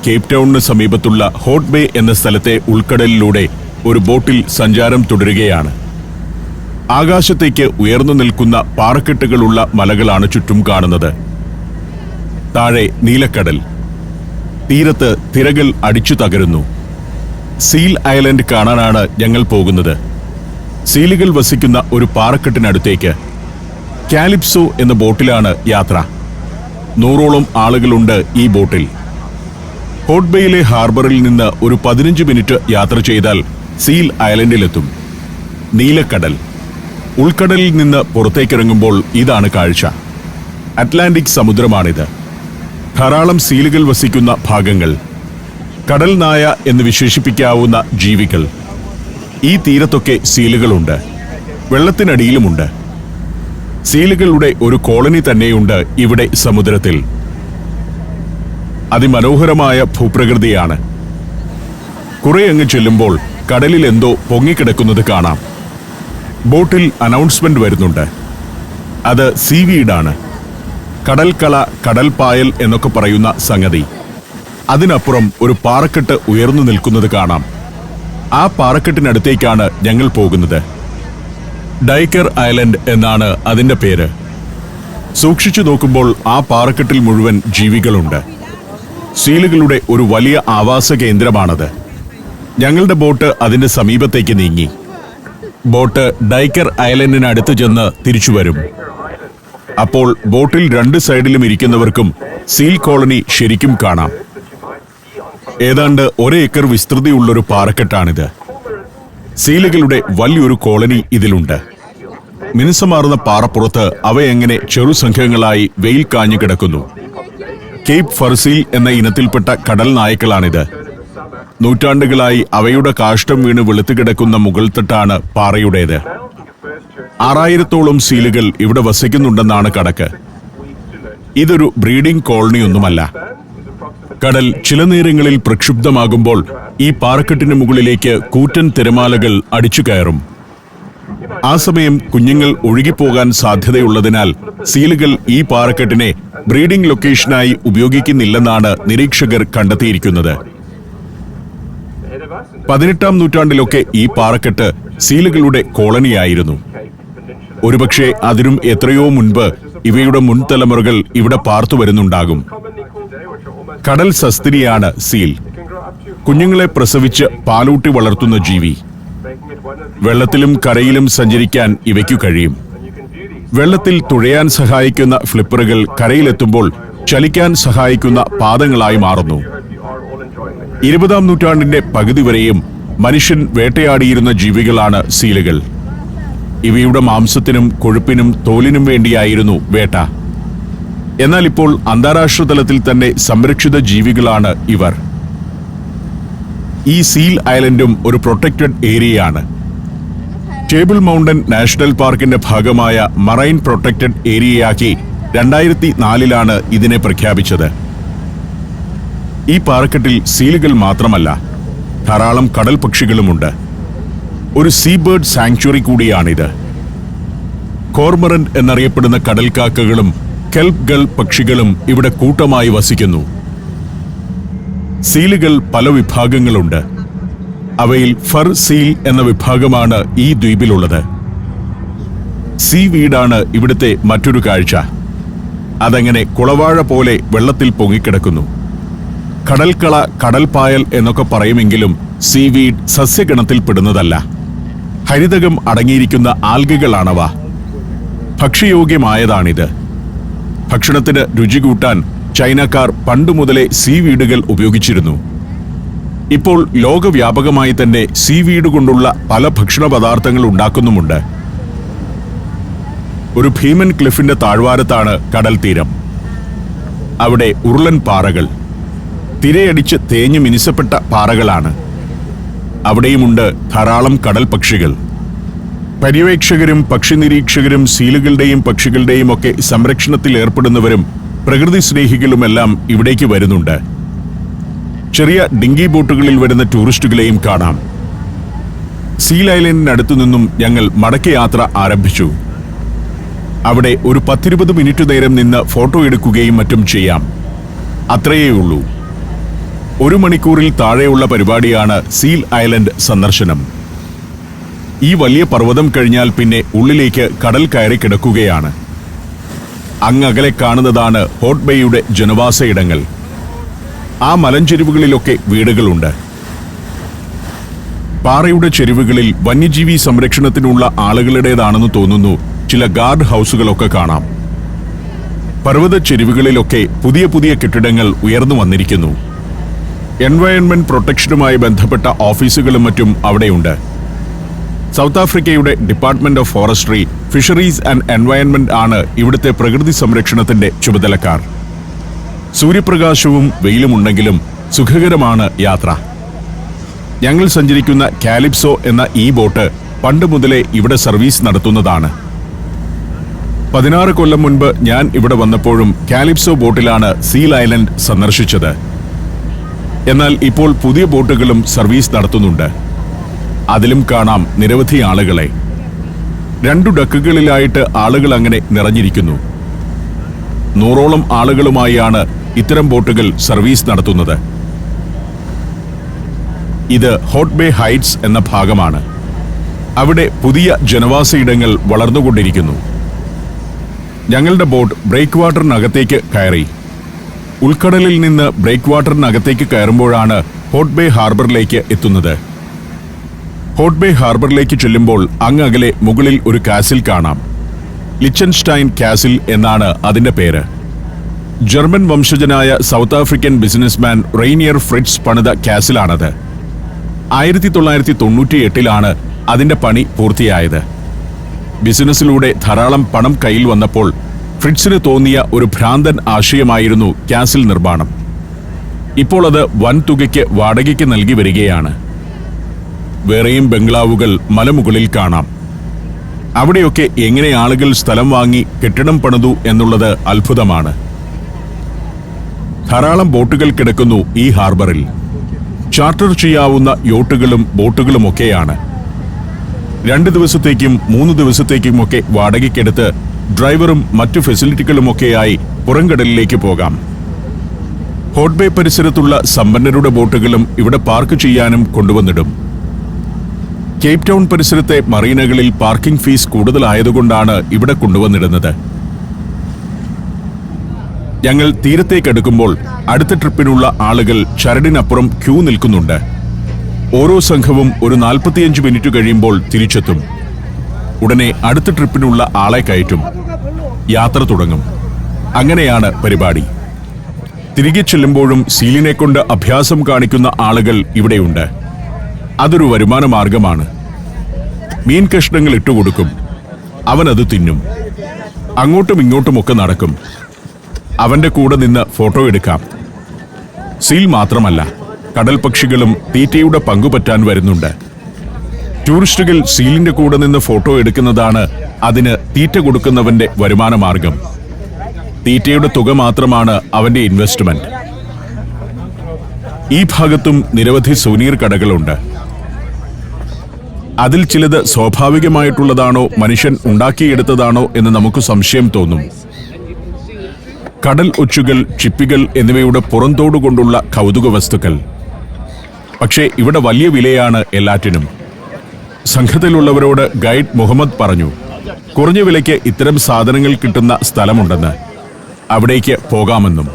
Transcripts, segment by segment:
Cape ടൗണിന് സമീപത്തുള്ള hot bay എന്ന സ്ഥലത്തെ ഉൾക്കടലിലൂടെ ഒരു ബോട്ടിൽ സഞ്ചാരം തുടരുകയാണ്. ആകാശത്തേക്ക് ഉയർന്നു നിൽക്കുന്ന പാറക്കെട്ടുകളുള്ള മലകളാണ് ചുറ്റും കാണുന്നത്. താഴെ നീലക്കടൽ, തീരത്ത് തിരകൾ അടിച്ചു തകരുന്നു. സീൽ ഐലൻഡ് കാണാനാണ് ഞങ്ങൾ പോകുന്നത്. സീലുകൾ വസിക്കുന്ന ഒരു പാറക്കെട്ടിനടുത്തേക്ക്. കാലിപ്സോ എന്ന ബോട്ടിലാണ് യാത്ര. 100ഓളം ആളുകളുണ്ട് ഈ ബോട്ടിൽ. ഹോട്ട് ബേയിലെ ഹാർബറിൽ നിന്ന് ഒരു 15 മിനിറ്റ് യാത്ര ചെയ്താൽ സീൽ ഐലൻഡിലെത്തും. നീലക്കടൽ. ഉൾക്കടലിൽ നിന്ന് പുറത്തേക്കിറങ്ങുമ്പോൾ ഇതാണ് കാഴ്ച. അറ്റ്ലാന്റിക് സമുദ്രമാണിത്. ധാരാളം സീലുകൾ വസിക്കുന്ന ഭാഗങ്ങൾ. കടൽ നായ എന്ന് വിശേഷിപ്പിക്കാവുന്ന ജീവികൾ. ഈ തീരത്തൊക്കെ സീലുകളുണ്ട്, വെള്ളത്തിനടിയിലുമുണ്ട്. സീലുകളുടെ ഒരു കോളനി തന്നെയുണ്ട് ഇവിടെ സമുദ്രത്തിൽ. അതിമനോഹരമായ ഭൂപ്രകൃതിയാണ്. കുറെ അങ്ങ് ചെല്ലുമ്പോൾ കടലിൽ എന്തോ പൊങ്ങിക്കിടക്കുന്നത് കാണാം. ബോട്ടിൽ അനൗൺസ്മെന്റ് വരുന്നുണ്ട്. അത് സീവീഡാണ്. കടൽക്കള, കടൽപ്പായൽ എന്നൊക്കെ പറയുന്ന സംഗതി. അതിനപ്പുറം ഒരു പാറക്കെട്ട് ഉയർന്നു നിൽക്കുന്നത് കാണാം. ആ പാറക്കെട്ടിനടുത്തേക്കാണ് ഞങ്ങൾ പോകുന്നത്. ഡൈക്കർ ഐലൻഡ് എന്നാണ് അതിന്റെ പേര്. സൂക്ഷിച്ചു നോക്കുമ്പോൾ ആ പാറക്കെട്ടിൽ മുഴുവൻ ജീവികളുണ്ട്. സീലുകളുടെ ഒരു വലിയ ആവാസ കേന്ദ്രമാണത്. ഞങ്ങളുടെ ബോട്ട് അതിന്റെ സമീപത്തേക്ക് നീങ്ങി. ബോട്ട് ഡൈക്കർ ഐലൻഡിനടുത്ത് ചെന്ന് തിരിച്ചു വരും. അപ്പോൾ ബോട്ടിൽ 2 സൈഡിലും ഇരിക്കുന്നവർക്കും സീൽ കോളനി ശരിക്കും കാണാം. ഏതാണ്ട് 1 ഏക്കർ വിസ്തൃതിയുള്ളൊരു പാറക്കെട്ടാണിത്. സീലുകളുടെ വലിയൊരു കോളനി ഇതിലുണ്ട്. മിനുസമാർന്ന പാറപ്പുറത്ത് അവയെങ്ങനെ ചെറുസംഘങ്ങളായി വെയിൽ കാഞ്ഞു കിടക്കുന്നു. കേപ്പ് ഫർസീൽ എന്ന ഇനത്തിൽപ്പെട്ട കടൽ നായ്ക്കളാണിത്. നൂറ്റാണ്ടുകളായി അവയുടെ കാഷ്ടം വീണ് വെളുത്തുകിടക്കുന്ന മുകൾത്തട്ടാണ് പാറയുടേത്. 6000ഓളം സീലുകൾ ഇവിടെ വസിക്കുന്നുണ്ടെന്നാണ് കണക്ക്. ഇതൊരു ബ്രീഡിംഗ് കോളനിയൊന്നുമല്ല. കടൽ ചില നേരങ്ങളിൽ പ്രക്ഷുബ്ധമാകുമ്പോൾ ഈ പാറക്കെട്ടിന് മുകളിലേക്ക് കൂറ്റൻ തിരമാലകൾ അടിച്ചു കയറും. ആ സമയം കുഞ്ഞുങ്ങൾ ഒഴുകിപ്പോകാൻ സാധ്യതയുള്ളതിനാൽ സീലുകൾ ഈ പാറക്കെട്ടിനെ ബ്രീഡിംഗ് ലൊക്കേഷനായി ഉപയോഗിക്കുന്നില്ലെന്നാണ് നിരീക്ഷകർ കണ്ടെത്തിയിരിക്കുന്നത്. 18ാം നൂറ്റാണ്ടിലൊക്കെ ഈ പാറക്കെട്ട് സീലുകളുടെ കോളനിയായിരുന്നു. ഒരുപക്ഷെ അതിനും എത്രയോ മുൻപ് ഇവയുടെ മുൻതലമുറകൾ ഇവിടെ പാർത്തു വരുന്നുണ്ടാകും. കടൽ സസ്തിനിയാണ് സീൽ. കുഞ്ഞുങ്ങളെ പ്രസവിച്ച് പാലൂട്ടി വളർത്തുന്ന ജീവി. വെള്ളത്തിലും കരയിലും സഞ്ചരിക്കാൻ ഇവയ്ക്കു കഴിയും. വെള്ളത്തിൽ തുഴയാൻ സഹായിക്കുന്ന ഫ്ലിപ്പറുകൾ കരയിലെത്തുമ്പോൾ ചലിക്കാൻ സഹായിക്കുന്ന പാദങ്ങളായി മാറുന്നു. 20ാം നൂറ്റാണ്ടിന്റെ പകുതി വരെയും മനുഷ്യൻ വേട്ടയാടിയിരുന്ന ജീവികളാണ് സീലുകൾ. ഇവയുടെ മാംസത്തിനും കൊഴുപ്പിനും തോലിനും വേണ്ടിയായിരുന്നു വേട്ട. എന്നാൽ ഇപ്പോൾ അന്താരാഷ്ട്ര തലത്തിൽ തന്നെ സംരക്ഷിത ജീവികളാണ് ഇവർ. ഈ സീൽ ഐലൻഡും ഒരു പ്രൊട്ടക്റ്റഡ് ഏരിയയാണ്. ടേബിൾ മൗണ്ടൻ നാഷണൽ പാർക്കിന്റെ ഭാഗമായ മറൈൻ പ്രൊട്ടക്റ്റഡ് ഏരിയയാക്കി 2004 ഇതിനെ പ്രഖ്യാപിച്ചത്. ഈ പാറക്കെട്ടിൽ സീലുകൾ മാത്രമല്ല, ധാരാളം കടൽ പക്ഷികളുമുണ്ട്. ഒരു സീബേർഡ് സാങ്ച്വറി കൂടിയാണിത്. കോർമറന്റ് എന്നറിയപ്പെടുന്ന കടൽക്കാക്കകളും കെൽപ് ഗൾ പക്ഷികളും ഇവിടെ കൂട്ടമായി വസിക്കുന്നു. സീലുകൾ പല വിഭാഗങ്ങളുണ്ട്. അവയിൽ ഫർ സീൽ എന്ന വിഭാഗമാണ് ഈ ദ്വീപിലുള്ളത്. സീ വീടാണ് ഇവിടുത്തെ മറ്റൊരു കാഴ്ച. അതങ്ങനെ കുളവാഴ പോലെ വെള്ളത്തിൽ പൊങ്ങിക്കിടക്കുന്നു. കടൽക്കള, കടൽപ്പായൽ എന്നൊക്കെ പറയുമെങ്കിലും സീവീഡ് സസ്യഗണത്തിൽപ്പെടുന്നതല്ല. ഹരിതകം അടങ്ങിയിരിക്കുന്ന ആൽഗകളാണവ. ഭക്ഷ്യയോഗ്യമായതാണിത്. ഭക്ഷണത്തിന് രുചി കൂട്ടാൻ ചൈനക്കാർ പണ്ടുമുതലേ സീവീഡുകൾ ഉപയോഗിച്ചിരുന്നു. ഇപ്പോൾ ലോകവ്യാപകമായി തന്നെ സീവീഡ് കൊണ്ടുള്ള പല ഭക്ഷണ പദാർത്ഥങ്ങൾ ഉണ്ടാക്കുന്നുമുണ്ട്. ഒരു ഭീമൻ ക്ലിഫിന്റെ താഴ്വാരത്താണ് കടൽ തീരം. അവിടെ ഉരുളൻ പാറകൾ, തിരയടിച്ച് തേഞ്ഞു മിനുസപ്പെട്ട പാറകളാണ്. അവിടെയുമുണ്ട് ധാരാളം കടൽ പക്ഷികൾ. പര്യവേക്ഷകരും പക്ഷി നിരീക്ഷകരും സീലുകളുടെയും പക്ഷികളുടെയും ഒക്കെ സംരക്ഷണത്തിൽ ഏർപ്പെടുന്നവരും പ്രകൃതി സ്നേഹികളുമെല്ലാം ഇവിടേക്ക് വരുന്നുണ്ട്. ചെറിയ ഡിങ്കി ബോട്ടുകളിൽ വരുന്ന ടൂറിസ്റ്റുകളെയും കാണാം. സീൽ ഐലൻഡിനടുത്തു നിന്നും ഞങ്ങൾ മടക്കയാത്ര ആരംഭിച്ചു. അവിടെ ഒരു 10-20 മിനിറ്റ് നേരം നിന്ന് ഫോട്ടോ എടുക്കുകയും മറ്റും ചെയ്യാം. അത്രയേ ഉള്ളൂ. 1 മണിക്കൂറിൽ താഴെയുള്ള പരിപാടിയാണ് സീൽ ഐലൻഡ് സന്ദർശനം. ഈ വലിയ പർവ്വതം കഴിഞ്ഞാൽ പിന്നെ ഉള്ളിലേക്ക് കടൽ കയറി കിടക്കുകയാണ്. അങ്ങകലെ കാണുന്നതാണ് ഹോട്ട് ബേയുടെ ജനവാസ ഇടങ്ങൾ. ആ മലഞ്ചെരിവുകളിലൊക്കെ വീടുകളുണ്ട്. പാറയുടെ ചെരിവുകളിൽ വന്യജീവി സംരക്ഷണത്തിനുള്ള ആളുകളുടേതാണെന്ന് തോന്നുന്നു ചില ഗാർഡ് ഹൗസുകളൊക്കെ കാണാം. പർവ്വത ചെരിവുകളിലൊക്കെ പുതിയ പുതിയ കെട്ടിടങ്ങൾ ഉയർന്നു വന്നിരിക്കുന്നു. എൻവയൺമെന്റ് പ്രൊട്ടക്ഷനുമായി ബന്ധപ്പെട്ട ഓഫീസുകളും മറ്റും അവിടെയുണ്ട്. സൗത്ത് ആഫ്രിക്കയുടെ department of forestry, fisheries and environment ആണ് ഇവിടുത്തെ പ്രകൃതി സംരക്ഷണത്തിന്റെ ചുമതലക്കാർ. സൂര്യപ്രകാശവും വെയിലുമുണ്ടെങ്കിലും സുഖകരമാണ് യാത്ര. ഞങ്ങൾ സഞ്ചരിക്കുന്ന കാലിപ്സോ എന്ന ഈ ബോട്ട് പണ്ട് മുതലേ ഇവിടെ സർവീസ് നടത്തുന്നതാണ്. 16 കൊല്ലം മുൻപ് ഞാൻ ഇവിടെ വന്നപ്പോഴും കാലിപ്സോ ബോട്ടിലാണ് സീൽ ഐലൻഡ് സന്ദർശിച്ചത്. എന്നാൽ ഇപ്പോൾ പുതിയ ബോട്ടുകളും സർവീസ് നടത്തുന്നുണ്ട്. അതിലും കാണാം നിരവധി ആളുകളെ. 2 ഡക്കുകളിലായിട്ട് ആളുകൾ അങ്ങനെ നിറഞ്ഞിരിക്കുന്നു. 100ഓളം ആളുകളുമായാണ് ഇത്തരം ബോട്ടുകൾ സർവീസ് നടത്തുന്നത്. ഇത് ഹോട്ട് ബേ ഹൈറ്റ്സ് എന്ന ഭാഗമാണ്. അവിടെ പുതിയ ജനവാസയിടങ്ങൾ വളർന്നുകൊണ്ടിരിക്കുന്നു. ഞങ്ങളുടെ ബോട്ട് ബ്രേക്ക് വാട്ടറിനകത്തേക്ക് കയറി. ഉൾക്കടലിൽ നിന്ന് ബ്രേക്ക് വാട്ടറിനകത്തേക്ക് കയറുമ്പോഴാണ് ഹോട്ട് ബേ ഹാർബറിലേക്ക് എത്തുന്നത്. ഹോട്ട് ബേ ഹാർബറിലേക്ക് ചെല്ലുമ്പോൾ അങ്ങകലെ മുകളിൽ ഒരു കാസിൽ കാണാം. ലിച്ചൻസ്റ്റൈൻ കാസിൽ എന്നാണ് അതിന്റെ പേര്. ജർമ്മൻ വംശജനായ south African businessman Rainier Fritz പണിത കാസിലാണത്. 1998 അതിന്റെ പണി പൂർത്തിയായത്. ബിസിനസ്സിലൂടെ ധാരാളം പണം കയ്യിൽ വന്നപ്പോൾ ഫ്രിറ്റ്സിന് തോന്നിയ ഒരു ഭ്രാന്തൻ ആശയമായിരുന്നു കാസിൽ നിർമ്മാണം. ഇപ്പോൾ അത് വൻതുകയ്ക്ക് വാടകയ്ക്ക് നൽകി വരികയാണ്. വേറെയും ബംഗ്ലാവുകൾ മലമുകളിൽ കാണാം. അവിടെയൊക്കെ എങ്ങനെ ആളുകൾ സ്ഥലം വാങ്ങി കെട്ടിടം പണിതു എന്നുള്ളത് അത്ഭുതമാണ്. ധാരാളം ബോട്ടുകൾ കിടക്കുന്നു ഈ ഹാർബറിൽ. ചാർട്ടർ ചെയ്യാവുന്ന യോട്ടുകളും ബോട്ടുകളുമൊക്കെയാണ്. 2 ദിവസത്തേക്കും 3 ദിവസത്തേക്കുമൊക്കെ വാടകയ്ക്കെടുത്ത് ഡ്രൈവറും മറ്റു ഫെസിലിറ്റികളുമൊക്കെയായി പുറംകടലിലേക്ക് പോകാം. ഹോട്ട് ബേ പരിസരത്തുള്ള സമ്പന്നരുടെ ബോട്ടുകളും ഇവിടെ പാർക്ക് ചെയ്യാനും കൊണ്ടുവന്നിടും. കേപ്പ് ടൗൺ പരിസരത്തെ മറീനകളിൽ പാർക്കിംഗ് ഫീസ് കൂടുതലായതുകൊണ്ടാണ് ഇവിടെ കൊണ്ടുവന്നിടുന്നത്. ഞങ്ങൾ തീരത്തേക്കടുക്കുമ്പോൾ അടുത്ത ട്രിപ്പിനുള്ള ആളുകൾ ചരടിനപ്പുറം ക്യൂ നിൽക്കുന്നുണ്ട്. ഓരോ സംഘവും ഒരു 45 മിനിറ്റ് കഴിയുമ്പോൾ തിരിച്ചെത്തും. ഉടനെ അടുത്ത ട്രിപ്പിനുള്ള ആളെ കയറ്റും. യാത്ര തുടങ്ങും. അങ്ങനെയാണ് പരിപാടി. തിരികെ ചെല്ലുമ്പോഴും സീലിനെ കൊണ്ട് അഭ്യാസം കാണിക്കുന്ന ആളുകൾ ഇവിടെയുണ്ട്. അതൊരു വരുമാന മാർഗമാണ്. മീൻ കഷ്ണങ്ങൾ ഇട്ടുകൊടുക്കും. അവനത് തിന്നും. അങ്ങോട്ടും ഇങ്ങോട്ടുമൊക്കെ നടക്കും. അവന്റെ കൂടെ നിന്ന് ഫോട്ടോ എടുക്കാം. സീൽ മാത്രമല്ല, കടൽ പക്ഷികളും തീറ്റയുടെ പങ്കുപറ്റാൻ വരുന്നുണ്ട്. ടൂറിസ്റ്റുകൾ സീലിന്റെ കൂടെ നിന്ന് ഫോട്ടോ എടുക്കുന്നതാണ് അതിന് തീറ്റ കൊടുക്കുന്നവന്റെ വരുമാന മാർഗം. തീറ്റയുടെ തുക മാത്രമാണ് അവന്റെ ഇൻവെസ്റ്റ്മെന്റ്. ഈ ഭാഗത്തും നിരവധി സുവനീർ കടകളുണ്ട്. അതിൽ ചിലത് സ്വാഭാവികമായിട്ടുള്ളതാണോ മനുഷ്യൻ ഉണ്ടാക്കിയെടുത്തതാണോ എന്ന് നമുക്ക് സംശയം തോന്നും. കടൽ ഒച്ചുകൾ, ചിപ്പികൾ എന്നിവയുടെ പുറന്തോടുകൊണ്ടുള്ള കൗതുക വസ്തുക്കൾ. പക്ഷേ ഇവിടെ വലിയ വിലയാണ് എല്ലാറ്റിനും. സംഘത്തിലുള്ളവരോട് ഗൈഡ് മുഹമ്മദ് പറഞ്ഞു, കുറഞ്ഞ വിലയ്ക്ക് ഇത്തരം സാധനങ്ങൾ കിട്ടുന്ന സ്ഥലമുണ്ടെന്ന്, അവിടേക്ക് പോകാമെന്നും.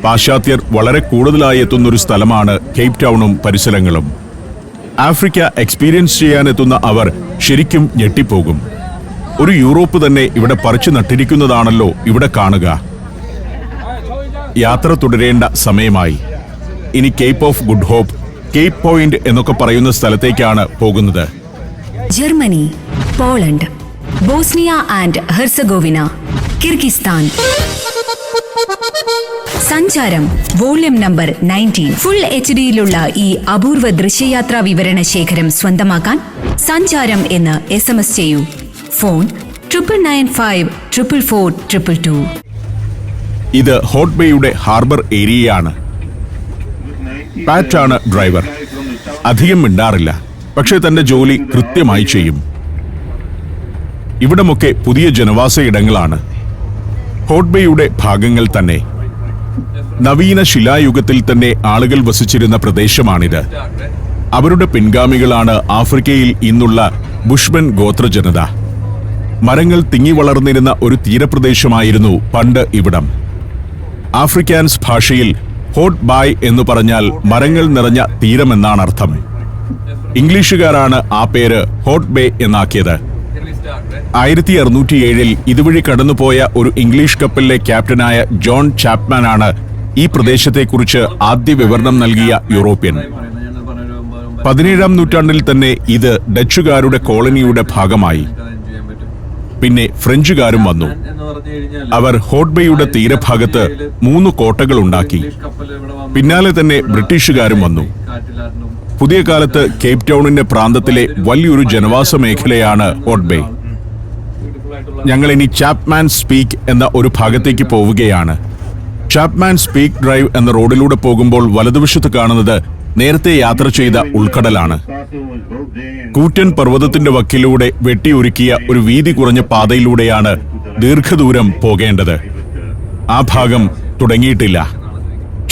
പാശ്ചാത്യർ വളരെ കൂടുതലായി എത്തുന്നൊരു സ്ഥലമാണ് കേപ്പ് ടൗണും പരിസരങ്ങളും. ആഫ്രിക്ക എക്സ്പീരിയൻസ് ചെയ്യാനെത്തുന്ന അവർ ശരിക്കും ഞെട്ടിപ്പോകും. ഒരു യൂറോപ്പ് തന്നെ ഇവിടെ പറിച്ചു നട്ടിരിക്കുന്നതാണല്ലോ ഇവിടെ കാണുക. യാത്ര തുടരേണ്ട സമയമായി. ഇനി Cape of Good Hope, Cape Point എന്നൊക്കെ പറയുന്ന സ്ഥലത്തേക്കാണ് പോകുന്നത്. Germany, Poland, Bosnia and Herzegovina, Kyrgyzstan. Sancharam volume number 19. Full HD-യിലുള്ള ഈ അപൂർവ ദൃശ്യയാത്രാ വിവരണ ശേഖരം സ്വന്തമാക്കാൻ സഞ്ചാരം എന്ന് SMS ചെയ്യൂ. ഫോൺ 9995444222. ഇത് ഹോട്ട് ബേയുടെ ഹാർബർ ഏരിയയാണ്. പാറ്റാണ് ഡ്രൈവർ. അധികം മിണ്ടാറില്ല, പക്ഷേ തന്റെ ജോലി കൃത്യമായി ചെയ്യും. ഇവിടമൊക്കെ പുതിയ ജനവാസ ഇടങ്ങളാണ്. ഹോട്ട് ബേയുടെ ഭാഗങ്ങൾ തന്നെ. നവീന ശിലായുഗത്തിൽ തന്നെ ആളുകൾ വസിച്ചിരുന്ന പ്രദേശമാണിത്. അവരുടെ പിൻഗാമികളാണ് ആഫ്രിക്കയിൽ ഇന്നുള്ള ബുഷ്മൻ ഗോത്രജനത. മരങ്ങൾ തിങ്ങി വളർന്നിരുന്ന ഒരു തീരപ്രദേശമായിരുന്നു പണ്ട് ഇവിടം. ആഫ്രിക്കാൻസ് ഭാഷയിൽ ഹോട്ട് ബായ് എന്ന് പറഞ്ഞാൽ മരങ്ങൾ നിറഞ്ഞ തീരമെന്നാണർത്ഥം. ഇംഗ്ലീഷുകാരാണ് ആ പേര് ഹോട്ട് ബേ എന്നാക്കിയത്. 1607 ഇതുവഴി കടന്നുപോയ ഒരു ഇംഗ്ലീഷ് കപ്പലിലെ ക്യാപ്റ്റനായ ജോൺ ചാപ്മാനാണ് ഈ പ്രദേശത്തെക്കുറിച്ച് ആദ്യ വിവരണം നൽകിയ യൂറോപ്യൻ. 17-ാം നൂറ്റാണ്ടിൽ തന്നെ ഇത് ഡച്ചുകാരുടെ കോളനിയുടെ ഭാഗമായി. പിന്നെ ഫ്രഞ്ചുകാരും വന്നു. അവർ ഹോട്ട് ബേയുടെ തീരഭാഗത്ത് 3 കോട്ടകൾ ഉണ്ടാക്കി. പിന്നാലെ തന്നെ ബ്രിട്ടീഷുകാരും വന്നു. പുതിയ കാലത്ത് കേപ്പ് ടൗണിന്റെ പ്രാന്തത്തിലെ വലിയൊരു ജനവാസ മേഖലയാണ് ഹോട്ട് ബേ. ഞങ്ങൾ ഇനി ചാപ്മാൻ സ്പീക്ക് എന്ന ഒരു ഭാഗത്തേക്ക് പോവുകയാണ്. ചാപ്മാൻ സ്പീക്ക് ഡ്രൈവ് എന്ന റോഡിലൂടെ പോകുമ്പോൾ വലതുവശത്ത് കാണുന്നത് നേരത്തെ യാത്ര ചെയ്ത ഉൾക്കടലാണ്. കൂറ്റൻ പർവ്വതത്തിന്റെ വക്കിലൂടെ വെട്ടിയൊരുക്കിയ ഒരു വീതി കുറഞ്ഞ പാതയിലൂടെയാണ് ദീർഘദൂരം പോകേണ്ടത്. ആ ഭാഗം തുടങ്ങിയിട്ടില്ല.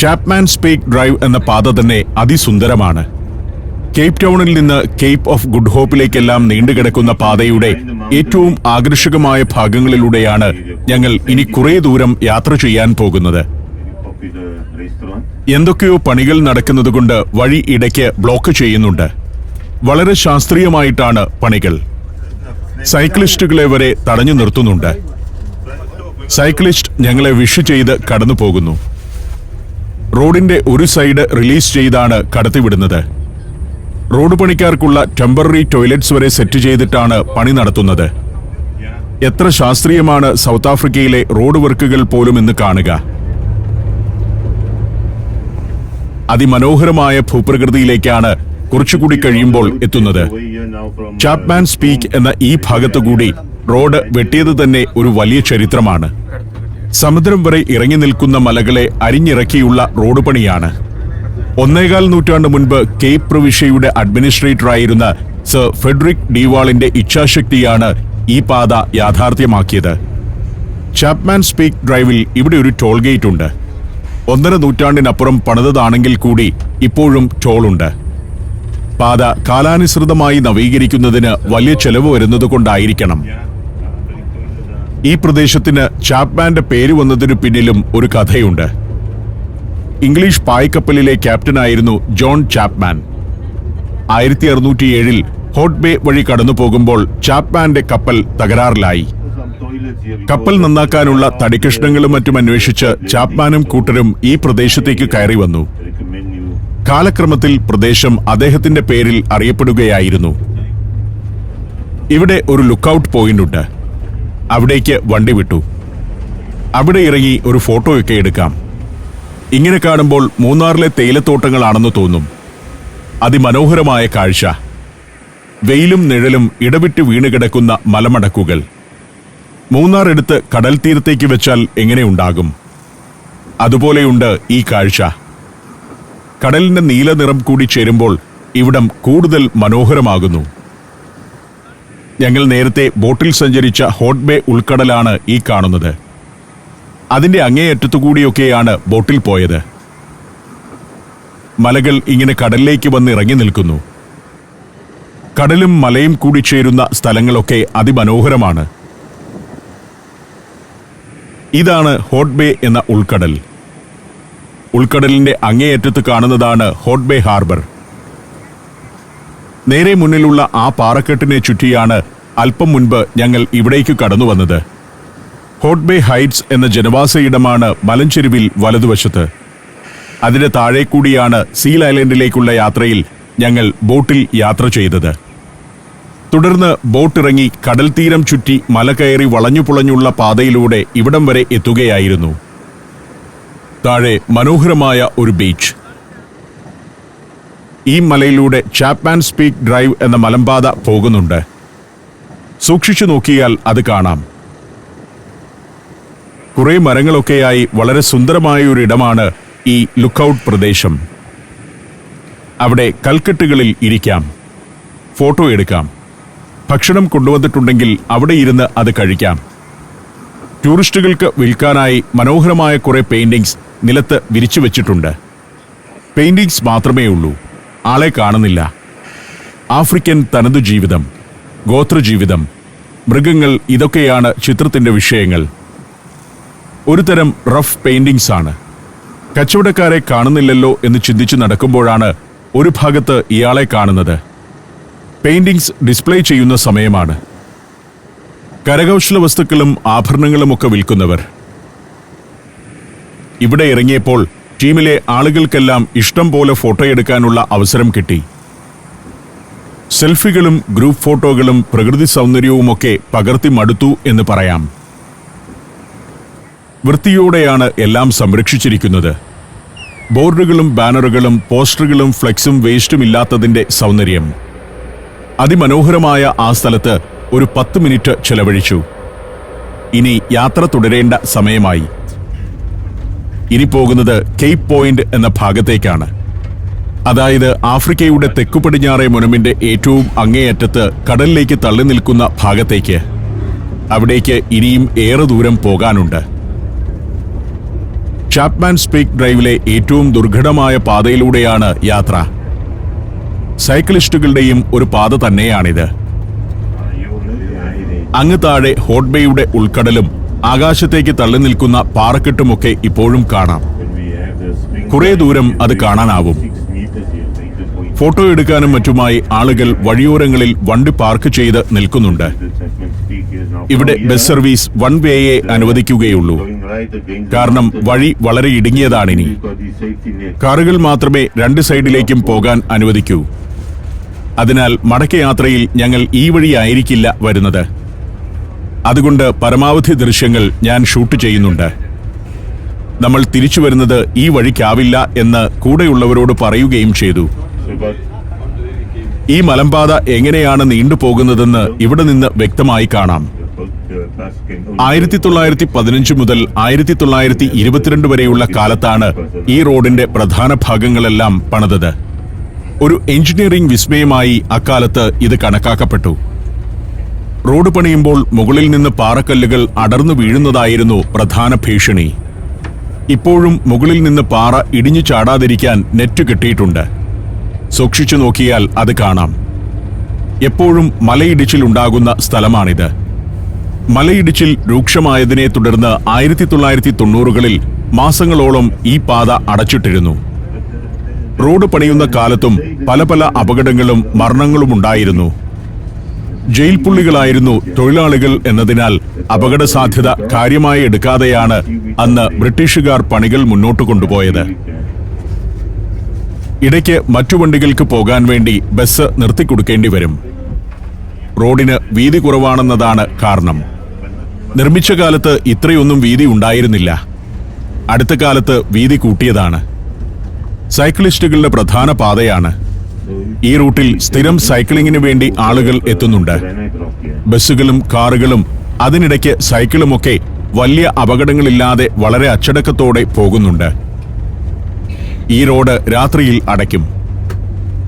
ചാപ്മാൻ സ്പീക്ക് ഡ്രൈവ് എന്ന പാത തന്നെ അതിസുന്ദരമാണ്. കേപ്പ് ടൗണിൽ നിന്ന് കേപ്പ് ഓഫ് ഗുഡ് ഹോപ്പിലേക്കെല്ലാം നീണ്ടുകിടക്കുന്ന പാതയുടെ ഏറ്റവും ആകർഷകമായ ഭാഗങ്ങളിലൂടെയാണ് ഞങ്ങൾ ഇനി കുറേ ദൂരം യാത്ര ചെയ്യാൻ പോകുന്നത്. എന്തൊക്കെയോ പണികൾ നടക്കുന്നതുകൊണ്ട് വഴി ഇടയ്ക്ക് ബ്ലോക്ക് ചെയ്യുന്നുണ്ട്. വളരെ ശാസ്ത്രീയമായിട്ടാണ് പണികൾ. സൈക്ലിസ്റ്റുകളെ വരെ തടഞ്ഞു നിർത്തുന്നുണ്ട്. സൈക്ലിസ്റ്റ് ഞങ്ങളെ വിഷ് ചെയ്ത് കടന്നു പോകുന്നു. റോഡിന്റെ ഒരു സൈഡ് റിലീസ് ചെയ്താണ് കടത്തിവിടുന്നത്. റോഡ് പണിക്കാർക്കുള്ള ടെമ്പററി ടോയ്ലറ്റ്സ് വരെ സെറ്റ് ചെയ്തിട്ടാണ് പണി നടത്തുന്നത്. എത്ര ശാസ്ത്രീയമാണ് സൗത്ത് ആഫ്രിക്കയിലെ റോഡ് വർക്കുകൾ പോലും എന്ന് കാണുക. അതിമനോഹരമായ ഭൂപ്രകൃതിയിലേക്കാണ് കുറച്ചുകൂടി കഴിയുമ്പോൾ എത്തുന്നത്. ചാപ്മാൻ സ്പീക്ക് എന്ന ഈ ഭാഗത്തുകൂടി റോഡ് വെട്ടിയത് തന്നെ ഒരു വലിയ ചരിത്രമാണ്. സമുദ്രം വരെ ഇറങ്ങി നിൽക്കുന്ന മലകളെ അരിഞ്ഞിറക്കിയുള്ള റോഡ് പണിയാണ്. 1.25 നൂറ്റാണ്ട് മുൻപ് കേപ്പ് പ്രവിശ്യയുടെ അഡ്മിനിസ്ട്രേറ്ററായിരുന്ന സർ ഫെഡറിക് ഡീവാളിന്റെ ഇച്ഛാശക്തിയാണ് ഈ പാത യാഥാർത്ഥ്യമാക്കിയത്. ചാപ്മാൻ സ്പീക്ക് ഡ്രൈവിൽ ഇവിടെ ഒരു ടോൾ ഗേറ്റ് ഉണ്ട്. 1.5 നൂറ്റാണ്ടിനപ്പുറം പണിതതാണെങ്കിൽ കൂടി ഇപ്പോഴും ടോളുണ്ട്. പാത കാലാനുസൃതമായി നവീകരിക്കുന്നതിന് വലിയ ചെലവ് വരുന്നതുകൊണ്ടായിരിക്കണം. ഈ പ്രദേശത്തിന് ചാപ്മാന്റെ പേര് വന്നതിനു പിന്നിലും ഒരു കഥയുണ്ട്. ഇംഗ്ലീഷ് പായ്ക്കപ്പലിലെ ക്യാപ്റ്റനായിരുന്നു ജോൺ ചാപ്മാൻ. 1607 ഹോട്ട് ബേ വഴി കടന്നു പോകുമ്പോൾ ചാപ്മാന്റെ കപ്പൽ തകരാറിലായി. കപ്പൽ നന്നാക്കാനുള്ള തടിക്കഷ്ണങ്ങളും മറ്റും അന്വേഷിച്ച് ചാപ്മാനും കൂട്ടരും ഈ പ്രദേശത്തേക്ക് കയറി വന്നു. കാലക്രമത്തിൽ പ്രദേശം അദ്ദേഹത്തിന്റെ പേരിൽ അറിയപ്പെടുകയായിരുന്നു. ഇവിടെ ഒരു ലുക്കൌട്ട് പോയിന്റ് ഉണ്ട്. അവിടേക്ക് വണ്ടി വിട്ടു. അവിടെ ഇറങ്ങി ഒരു ഫോട്ടോയൊക്കെ എടുക്കാം. ഇങ്ങനെ കാണുമ്പോൾ മൂന്നാറിലെ തേയിലത്തോട്ടങ്ങളാണെന്ന് തോന്നും. അതിമനോഹരമായ കാഴ്ച. വെയിലും നിഴലും ഇടവിട്ട് വീണുകിടക്കുന്ന മലമടക്കുകൾ. മൂന്നാർ എടുത്ത് കടൽ തീരത്തേക്ക് വെച്ചാൽ എങ്ങനെയുണ്ടാകും? അതുപോലെയുണ്ട് ഈ കാഴ്ച. കടലിന്റെ നീല നിറം കൂടി ചേരുമ്പോൾ ഇവിടം കൂടുതൽ മനോഹരമാകുന്നു. ഞങ്ങൾ നേരത്തെ ബോട്ടിൽ സഞ്ചരിച്ച ഹോട്ട് ബേ ഉൾക്കടലാണ് ഈ കാണുന്നത്. അതിന്റെ അങ്ങേയറ്റത്തുകൂടിയൊക്കെയാണ് ബോട്ടിൽ പോയത്. മലകൾ ഇങ്ങനെ കടലിലേക്ക് വന്ന് ഇറങ്ങി നിൽക്കുന്നു. കടലും മലയും കൂടി ചേരുന്ന സ്ഥലങ്ങളൊക്കെ അതിമനോഹരമാണ്. ഇതാണ് ഹോട്ട് ബേ എന്ന ഉൾക്കടൽ. ഉൾക്കടലിന്റെ അങ്ങേയറ്റത്ത് കാണുന്നതാണ് ഹോട്ട് ബേ ഹാർബർ. നേരെ മുന്നിലുള്ള ആ പാറക്കെട്ടിനെ ചുറ്റിയാണ് അല്പം മുൻപ് ഞങ്ങൾ ഇവിടേക്ക് കടന്നു വന്നത്. ഹോട്ട് ബേ ഹൈറ്റ്സ് എന്ന ജനവാസ ഇടമാണ് മലഞ്ചെരുവിൽ വലതുവശത്ത്. അതിന് താഴെ കൂടിയാണ് സീൽ ഐലൻഡിലേക്കുള്ള യാത്രയിൽ ഞങ്ങൾ ബോട്ടിൽ യാത്ര ചെയ്തത്. തുടർന്ന് ബോട്ടിറങ്ങി കടൽ തീരം ചുറ്റി മല കയറി വളഞ്ഞുപുളഞ്ഞുള്ള പാതയിലൂടെ ഇവിടം വരെ എത്തുകയായിരുന്നു. താഴെ മനോഹരമായ ഒരു ബീച്ച്. ഈ മലയിലൂടെ ചാപ്മാൻ സ്പീക്ക് ഡ്രൈവ് എന്ന മലമ്പാത പോകുന്നുണ്ട്. സൂക്ഷിച്ചു നോക്കിയാൽ അത് കാണാം. കുറെ മരങ്ങളൊക്കെയായി വളരെ സുന്ദരമായ ഒരു ഇടമാണ് ഈ ലുക്കൌട്ട് പ്രദേശം. അവിടെ കൽക്കെട്ടുകളിൽ ഇരിക്കാം, ഫോട്ടോ എടുക്കാം. ഭക്ഷണം കൊണ്ടുവന്നിട്ടുണ്ടെങ്കിൽ അവിടെ ഇരുന്ന് അത് കഴിക്കാം. ടൂറിസ്റ്റുകൾക്ക് വിൽക്കാനായി മനോഹരമായ കുറെ പെയിന്റിങ്സ് നിലത്ത് വിരിച്ചു വെച്ചിട്ടുണ്ട്. പെയിന്റിങ്സ് മാത്രമേ ഉള്ളൂ, ആളെ കാണുന്നില്ല. ആഫ്രിക്കൻ തനതു ജീവിതം, ഗോത്രജീവിതം, മൃഗങ്ങൾ, ഇതൊക്കെയാണ് ചിത്രത്തിന്റെ വിഷയങ്ങൾ. ഒരു തരം റഫ് പെയിന്റിങ്സ് ആണ്. കച്ചവടക്കാരെ കാണുന്നില്ലല്ലോ എന്ന് ചിന്തിച്ചു നടക്കുമ്പോഴാണ് ഒരു ഭാഗത്ത് ഇയാളെ കാണുന്നത്. പെയിന്റിങ്സ് ഡിസ്പ്ലേ ചെയ്യുന്ന സമയമാണ്. കരകൗശല വസ്തുക്കളും ആഭരണങ്ങളുമൊക്കെ വിൽക്കുന്നവർ. ഇവിടെ ഇറങ്ങിയപ്പോൾ ടീമിലെ ആളുകൾക്കെല്ലാം ഇഷ്ടം പോലെ ഫോട്ടോ എടുക്കാനുള്ള അവസരം കിട്ടി. സെൽഫികളും ഗ്രൂപ്പ് ഫോട്ടോകളും പ്രകൃതി സൗന്ദര്യവുമൊക്കെ പകർത്തി മടുത്തു എന്ന് പറയാം. വൃത്തിയോടെയാണ് എല്ലാം സംരക്ഷിച്ചിരിക്കുന്നത്. ബോർഡുകളും ബാനറുകളും പോസ്റ്ററുകളും ഫ്ലെക്സും വേസ്റ്റും ഇല്ലാത്തതിന്റെ സൗന്ദര്യം. അതിമനോഹരമായ ആ സ്ഥലത്ത് ഒരു 10 മിനിറ്റ് ചെലവഴിച്ചു. ഇനി യാത്ര തുടരേണ്ട സമയമായി. ഇനി പോകുന്നത് കേപ്പ് പോയിന്റ് എന്ന ഭാഗത്തേക്കാണ്. അതായത് ആഫ്രിക്കയുടെ തെക്കുപടിഞ്ഞാറേ മുനമ്പിന്റെ ഏറ്റവും അങ്ങേയറ്റത്ത് കടലിലേക്ക് തള്ളി നിൽക്കുന്ന ഭാഗത്തേക്ക്. അവിടേക്ക് ഇനിയും ഏറെ ദൂരം പോകാനുണ്ട്. ചാപ്മാൻസ് പീക്ക് ഡ്രൈവിലെ ഏറ്റവും ദുർഘടമായ പാതയിലൂടെയാണ് യാത്ര. സൈക്ലിസ്റ്റുകളുടെയും ഒരു പാത തന്നെയാണിത്. അങ്ങ് താഴെ ഹോട്ട്ബേയുടെ ഉൾക്കടലും ആകാശത്തേക്ക് തള്ളി നിൽക്കുന്ന പാറക്കെട്ടുമൊക്കെ ഇപ്പോഴും കാണാം. കുറേ ദൂരം അത് കാണാനാവും. ഫോട്ടോ എടുക്കാനും മറ്റുമായി ആളുകൾ വഴിയോരങ്ങളിൽ വണ്ടി പാർക്ക് ചെയ്ത് നിൽക്കുന്നുണ്ട്. ഇവിടെ ബസ് സർവീസ് വൺ വേയെ അനുവദിക്കുകയുള്ളൂ. കാരണം വഴി വളരെ ഇടുങ്ങിയതാണിനി. കാറുകൾ മാത്രമേ 2 സൈഡിലേക്കും പോകാൻ അനുവദിക്കൂ. അതിനാൽ മടക്കയാത്രയിൽ ഞങ്ങൾ ഈ വഴിയായിരിക്കില്ല വരുന്നത്. അതുകൊണ്ട് പരമാവധി ദൃശ്യങ്ങൾ ഞാൻ ഷൂട്ട് ചെയ്യുന്നുണ്ട്. നമ്മൾ തിരിച്ചു വരുന്നത് ഈ വഴിക്കാവില്ല എന്ന് കൂടെയുള്ളവരോട് പറയുകയും ചെയ്തു. ഈ മലമ്പാത എങ്ങനെയാണ് നീണ്ടുപോകുന്നതെന്ന് ഇവിടെ നിന്ന് വ്യക്തമായി കാണാം. 1915 മുതൽ 1922 വരെയുള്ള കാലത്താണ് ഈ റോഡിന്റെ പ്രധാന ഭാഗങ്ങളെല്ലാം പണിതത്. ഒരു എഞ്ചിനീയറിംഗ് വിസ്മയമായി അക്കാലത്ത് ഇത് കണക്കാക്കപ്പെട്ടു. റോഡ് പണിയുമ്പോൾ മുകളിൽ നിന്ന് പാറക്കല്ലുകൾ അടർന്നു വീഴുന്നതായിരുന്നു പ്രധാന ഭീഷണി. ഇപ്പോഴും മുകളിൽ നിന്ന് പാറ ഇടിഞ്ഞു ചാടാതിരിക്കാൻ നെറ്റ് കെട്ടിയിട്ടുണ്ട്. സൂക്ഷിച്ചു നോക്കിയാൽ അത് കാണാം. എപ്പോഴും മലയിടിച്ചിൽ ഉണ്ടാകുന്ന സ്ഥലമാണിത്. മലയിടിച്ചിൽ രൂക്ഷമായതിനെ തുടർന്ന് 1990കളിൽ മാസങ്ങളോളം ഈ പാത അടച്ചിട്ടിരുന്നു. റോഡ് പണിയുന്ന കാലത്തും പല പല അപകടങ്ങളും മരണങ്ങളും ഉണ്ടായിരുന്നു. ജയിൽ പുള്ളികളായിരുന്നു തൊഴിലാളികൾ എന്നതിനാൽ അപകട സാധ്യത കാര്യമായി എടുക്കാതെയാണ് അന്ന് ബ്രിട്ടീഷുകാർ പണികൾ മുന്നോട്ട് കൊണ്ടുപോയത്. ഇടയ്ക്ക് മറ്റു വണ്ടികൾക്ക് പോകാൻ വേണ്ടി ബസ് നിർത്തിക്കൊടുക്കേണ്ടി വരും. റോഡിന് വീതി കുറവാണെന്നതാണ് കാരണം. നിർമ്മിച്ച കാലത്ത് ഇത്രയൊന്നും വീതി ഉണ്ടായിരുന്നില്ല. അടുത്ത കാലത്ത് വീതി കൂട്ടിയതാണ്. സൈക്ലിസ്റ്റുകളുടെ പ്രധാന പാതയാണ്. ഈ റൂട്ടിൽ സ്ഥിരം സൈക്ലിങ്ങിന് വേണ്ടി ആളുകൾ എത്തുന്നുണ്ട്. ബസ്സുകളും കാറുകളും അതിനിടയ്ക്ക് സൈക്കിളുമൊക്കെ വലിയ അപകടങ്ങളില്ലാതെ വളരെ അച്ചടക്കത്തോടെ പോകുന്നുണ്ട്. ഈ റോഡ് രാത്രിയിൽ അടയ്ക്കും.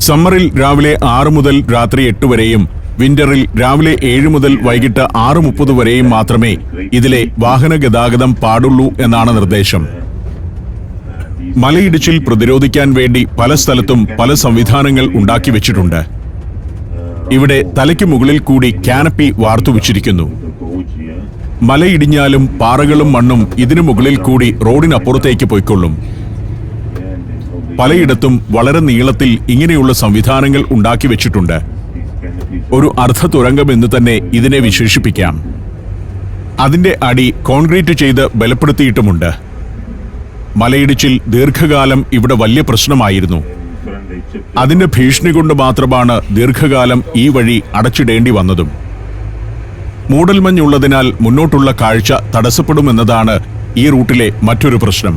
സമ്മറിൽ രാവിലെ 6 മുതൽ രാത്രി 8 വരെയും വിന്ററിൽ രാവിലെ 7 മുതൽ വൈകിട്ട് 6:30 വരെയും മാത്രമേ ഇതിലെ വാഹന ഗതാഗതം പാടുള്ളൂ എന്നാണ് നിർദ്ദേശം. മലയിടിച്ചിൽ പ്രതിരോധിക്കാൻ വേണ്ടി പല സ്ഥലത്തും പല സംവിധാനങ്ങൾ ഉണ്ടാക്കി വെച്ചിട്ടുണ്ട്. ഇവിടെ തലയ്ക്ക് മുകളിൽ കൂടി കാനപ്പി വാർത്തുവച്ചിരിക്കുന്നു. മലയിടിഞ്ഞാലും പാറകളും മണ്ണും ഇതിനു മുകളിൽ കൂടി റോഡിനപ്പുറത്തേക്ക് പോയിക്കൊള്ളും. പലയിടത്തും വളരെ നീളത്തിൽ ഇങ്ങനെയുള്ള സംവിധാനങ്ങൾ ഉണ്ടാക്കി വെച്ചിട്ടുണ്ട്. ഒരു അർദ്ധ തുരങ്കം എന്ന് തന്നെ ഇതിനെ വിശേഷിപ്പിക്കാം. അതിന്റെ അടി കോൺക്രീറ്റ് ചെയ്ത് ബലപ്പെടുത്തിയിട്ടുമുണ്ട്. മലയിടിച്ചിൽ ദീർഘകാലം ഇവിടെ വലിയ പ്രശ്നമായിരുന്നു. അതിന്റെ ഭീഷണി കൊണ്ട് മാത്രമാണ് ദീർഘകാലം ഈ വഴി അടച്ചിടേണ്ടി വന്നതും. മൂടൽമഞ്ഞുള്ളതിനാൽ മുന്നോട്ടുള്ള കാഴ്ച തടസ്സപ്പെടുമെന്നതാണ് ഈ റൂട്ടിലെ മറ്റൊരു പ്രശ്നം.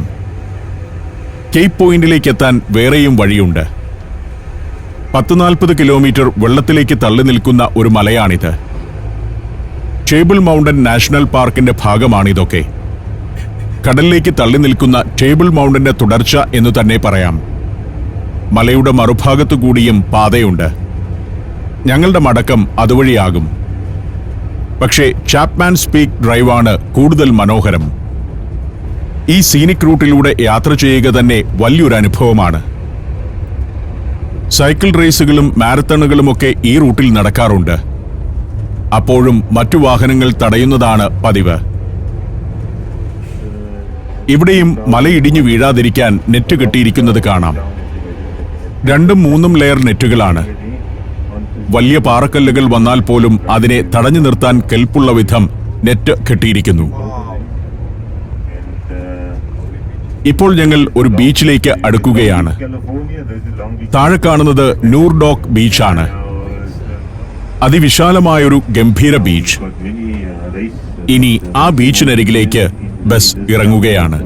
കേപ്പ് പോയിന്റിലേക്ക് എത്താൻ വേറെയും വഴിയുണ്ട്. 10-40 കിലോമീറ്റർ വെള്ളത്തിലേക്ക് തള്ളി നിൽക്കുന്ന ഒരു മലയാണിത്. ടേബിൾ മൗണ്ടൻ നാഷണൽ പാർക്കിന്റെ ഭാഗമാണിതൊക്കെ. കടലിലേക്ക് തള്ളി നിൽക്കുന്ന ടേബിൾ മൗണ്ടന്റെ തുടർച്ച എന്നു തന്നെ പറയാം. മലയുടെ മറുഭാഗത്തു കൂടിയും പാതയുണ്ട്. ഞങ്ങളുടെ മടക്കം അതുവഴിയാകും. പക്ഷേ ചാപ്മാൻസ് പീക്ക് ഡ്രൈവാണ് കൂടുതൽ മനോഹരം. ഈ സീനിക് റൂട്ടിലൂടെ യാത്ര ചെയ്യുക തന്നെ വലിയൊരു അനുഭവമാണ്. സൈക്കിൾ റേസുകളും മാരത്തണുകളുമൊക്കെ ഈ റൂട്ടിൽ നടക്കാറുണ്ട്. അപ്പോഴും മറ്റു വാഹനങ്ങൾ തടയുന്നതാണ് പതിവ്. ഇവിടെയും മലയിടിഞ്ഞു വീഴാതിരിക്കാൻ നെറ്റ് കെട്ടിയിരിക്കുന്നത് കാണാം. 2ഉം 3ഉം ലെയർ നെറ്റുകളാണ്. വലിയ പാറക്കല്ലുകൾ വന്നാൽ പോലും അതിനെ തടഞ്ഞു നിർത്താൻ കെൽപ്പുള്ള വിധം നെറ്റ് കെട്ടിയിരിക്കുന്നു. ഇപ്പോൾ ഞങ്ങൾ ഒരു ബീച്ചിലേക്ക് അടുക്കുകയാണ്. താഴെ കാണുന്നത് നൂർഡോക്ക് ബീച്ചാണ്. അതിവിശാലമായൊരു ഗംഭീര ബീച്ച്. ഇനി ആ ബീച്ചിനരികിലേക്ക് ബസ് ഇറങ്ങുകയാണ്.